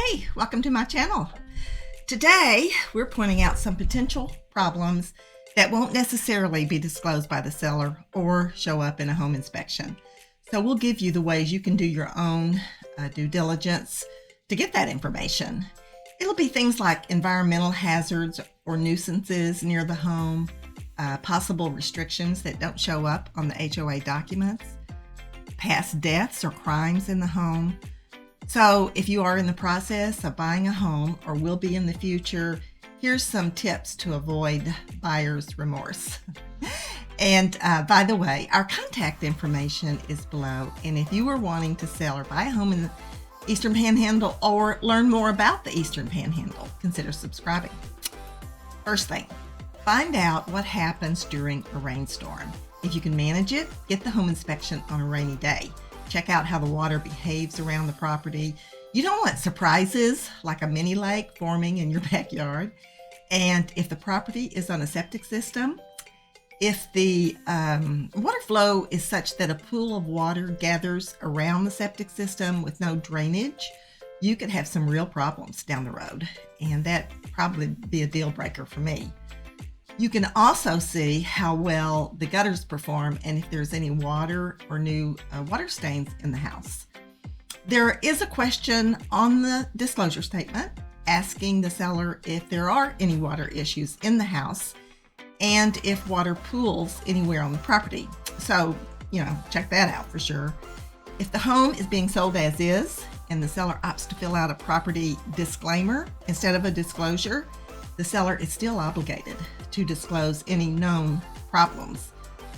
Hey, welcome to my channel. Today, we're pointing out some potential problems that won't necessarily be disclosed by the seller or show up in a home inspection. So we'll give you the ways you can do your own due diligence to get that information. It'll be things like environmental hazards or nuisances near the home, possible restrictions that don't show up on the HOA documents, past deaths or crimes in the home. So if you are in the process of buying a home or will be in the future, here's some tips to avoid buyer's remorse. And by the way, our contact information is below. And if you are wanting to sell or buy a home in the Eastern Panhandle or learn more about the Eastern Panhandle, consider subscribing. First thing, find out what happens during a rainstorm. If you can manage it, get the home inspection on a rainy day. Check out how the water behaves around the property. You don't want surprises like a mini lake forming in your backyard. And if the property is on a septic system, if the water flow is such that a pool of water gathers around the septic system with no drainage, you could have some real problems down the road. And that probably be a deal breaker for me. You can also see how well the gutters perform and if there's any water or new water stains in the house. There is a question on the disclosure statement asking the seller if there are any water issues in the house and if water pools anywhere on the property. So, check that out for sure. If the home is being sold as is and the seller opts to fill out a property disclaimer instead of a disclosure, the seller is still obligated to disclose any known problems.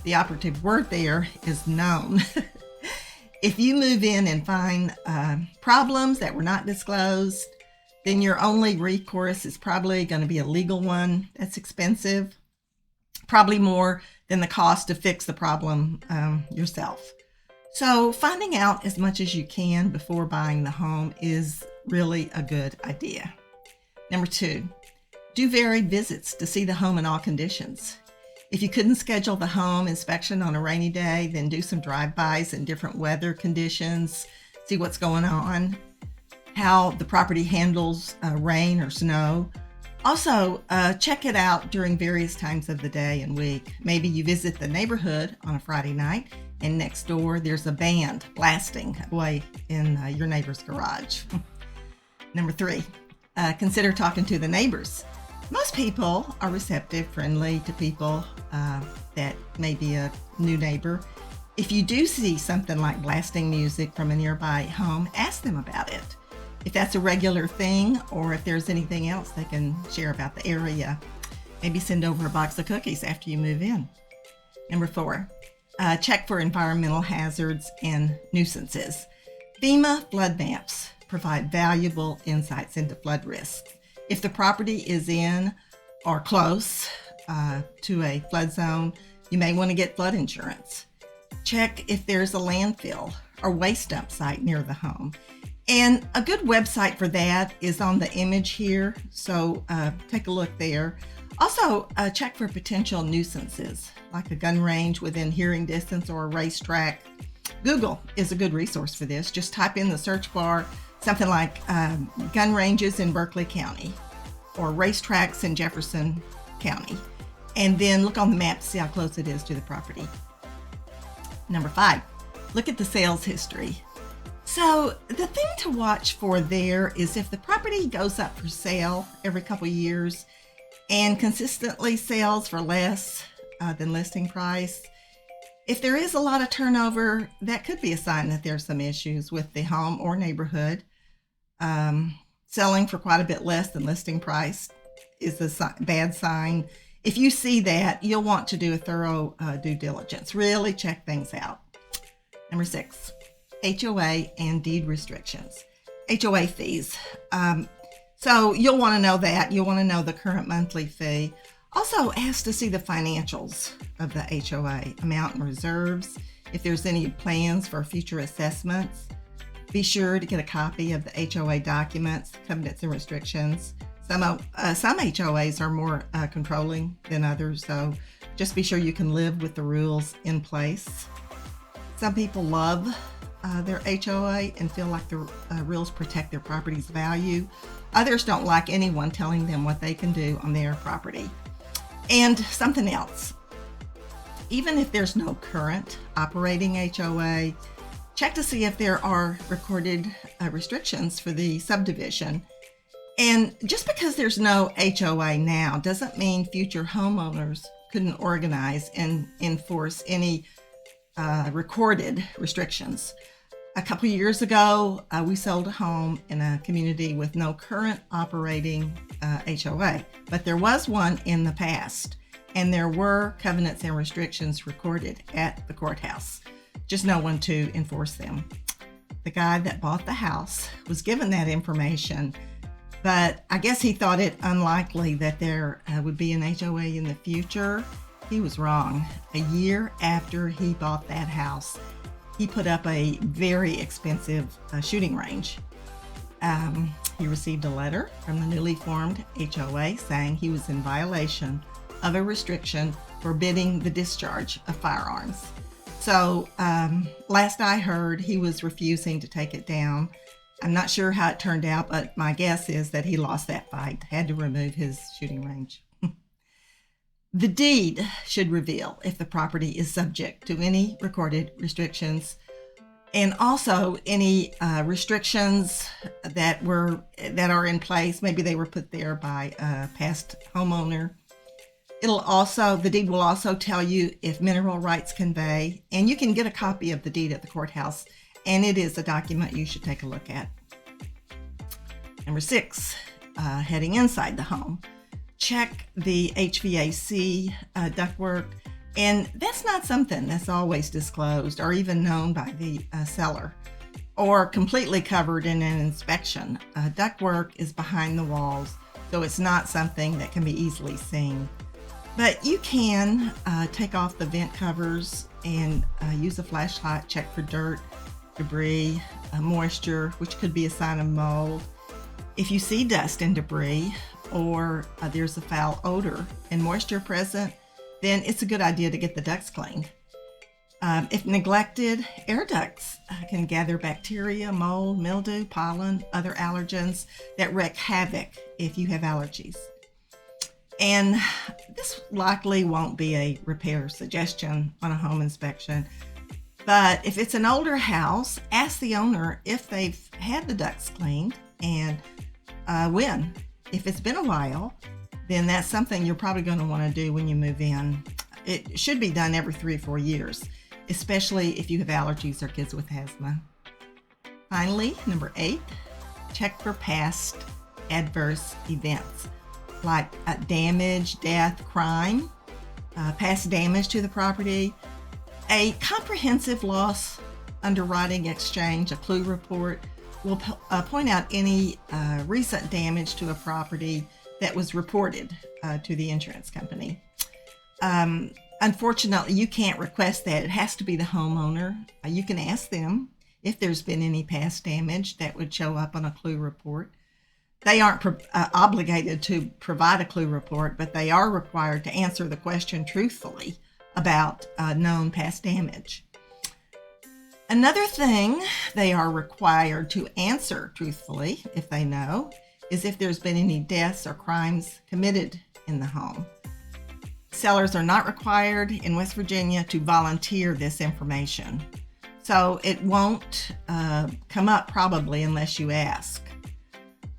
The operative word there is known. If you move in and find problems that were not disclosed, then your only recourse is probably going to be a legal one. That's expensive, probably more than the cost to fix the problem yourself. So finding out as much as you can before buying the home is really a good idea. Number 2, do varied visits to see the home in all conditions. If you couldn't schedule the home inspection on a rainy day, then do some drive-bys in different weather conditions, see what's going on, how the property handles rain or snow. Also, check it out during various times of the day and week. Maybe you visit the neighborhood on a Friday night and next door there's a band blasting away in your neighbor's garage. Number 3, consider talking to the neighbors. Most people are receptive, friendly to people that may be a new neighbor. If you do see something like blasting music from a nearby home, ask them about it. If that's a regular thing or if there's anything else they can share about the area, maybe send over a box of cookies after you move in. Number 4, check for environmental hazards and nuisances. FEMA flood maps provide valuable insights into flood risks. If the property is in or close to a flood zone, you may want to get flood insurance. Check if there's a landfill or waste dump site near the home. And a good website for that is on the image here, so take a look there. Also, check for potential nuisances, like a gun range within hearing distance or a racetrack. Google is a good resource for this. Just type in the search bar something like gun ranges in Berkeley County or racetracks in Jefferson County, and then look on the map to see how close it is to the property. Number 5, look at the sales history. So the thing to watch for there is if the property goes up for sale every couple of years and consistently sells for less than listing price. If there is a lot of turnover, that could be a sign that there's some issues with the home or neighborhood. Selling for quite a bit less than listing price is a bad sign. If you see that, you'll want to do a thorough due diligence. Really check things out. Number 6, HOA and deed restrictions. HOA fees. So you'll want to know that. You'll want to know the current monthly fee. Also ask to see the financials of the HOA, amount and reserves, if there's any plans for future assessments. Be sure to get a copy of the HOA documents, covenants and restrictions. Some HOAs are more controlling than others, so just be sure you can live with the rules in place. Some people love their HOA and feel like the rules protect their property's value. Others don't like anyone telling them what they can do on their property. And something else, even if there's no current operating HOA, check to see if there are recorded restrictions for the subdivision. And just because there's no HOA now doesn't mean future homeowners couldn't organize and enforce any recorded restrictions. A couple years ago, we sold a home in a community with no current operating HOA, but there was one in the past, and there were covenants and restrictions recorded at the courthouse, just no one to enforce them. The guy that bought the house was given that information, but I guess he thought it unlikely that there would be an HOA in the future. He was wrong. A year after he bought that house, he put up a very expensive shooting range. He received a letter from the newly formed HOA saying he was in violation of a restriction forbidding the discharge of firearms. So last I heard, he was refusing to take it down. I'm not sure how it turned out, but my guess is that he lost that fight, had to remove his shooting range. The deed should reveal if the property is subject to any recorded restrictions, and also any restrictions that are in place. Maybe they were put there by a past homeowner. The deed will also tell you if mineral rights convey, and you can get a copy of the deed at the courthouse, and it is a document you should take a look at. Number 6, heading inside the home. Check the HVAC ductwork, and that's not something that's always disclosed or even known by the seller or completely covered in an inspection. Ductwork is behind the walls, so it's not something that can be easily seen. But you can take off the vent covers and use a flashlight, check for dirt, debris, moisture, which could be a sign of mold. If you see dust and debris, or there's a foul odor and moisture present, then it's a good idea to get the ducts cleaned. If neglected, air ducts can gather bacteria, mold, mildew, pollen, other allergens that wreak havoc if you have allergies. And this likely won't be a repair suggestion on a home inspection, but if it's an older house, ask the owner if they've had the ducts cleaned and when. If it's been a while, then that's something you're probably going to want to do when you move in. It should be done every 3 or 4 years, especially if you have allergies or kids with asthma. Finally, number 8, check for past adverse events like damage, death, crime, past damage to the property, a comprehensive loss underwriting exchange, a clue report, will point out any recent damage to a property that was reported to the insurance company. Unfortunately, you can't request that. It has to be the homeowner. You can ask them if there's been any past damage that would show up on a clue report. They aren't obligated to provide a clue report, but they are required to answer the question truthfully about known past damage. Another thing they are required to answer truthfully, if they know, is if there's been any deaths or crimes committed in the home. Sellers are not required in West Virginia to volunteer this information, so it won't come up probably unless you ask.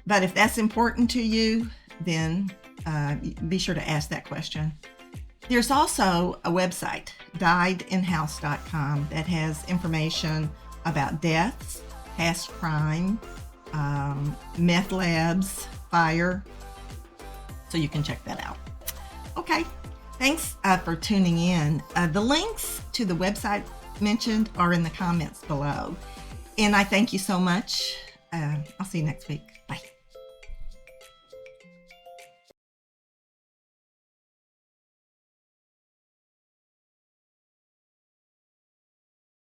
But if that's important to you, then be sure to ask that question. There's also a website, diedinhouse.com, that has information about deaths, past crime, meth labs, fire, so you can check that out. Okay, thanks for tuning in. The links to the website mentioned are in the comments below. And I thank you so much. I'll see you next week. Bye.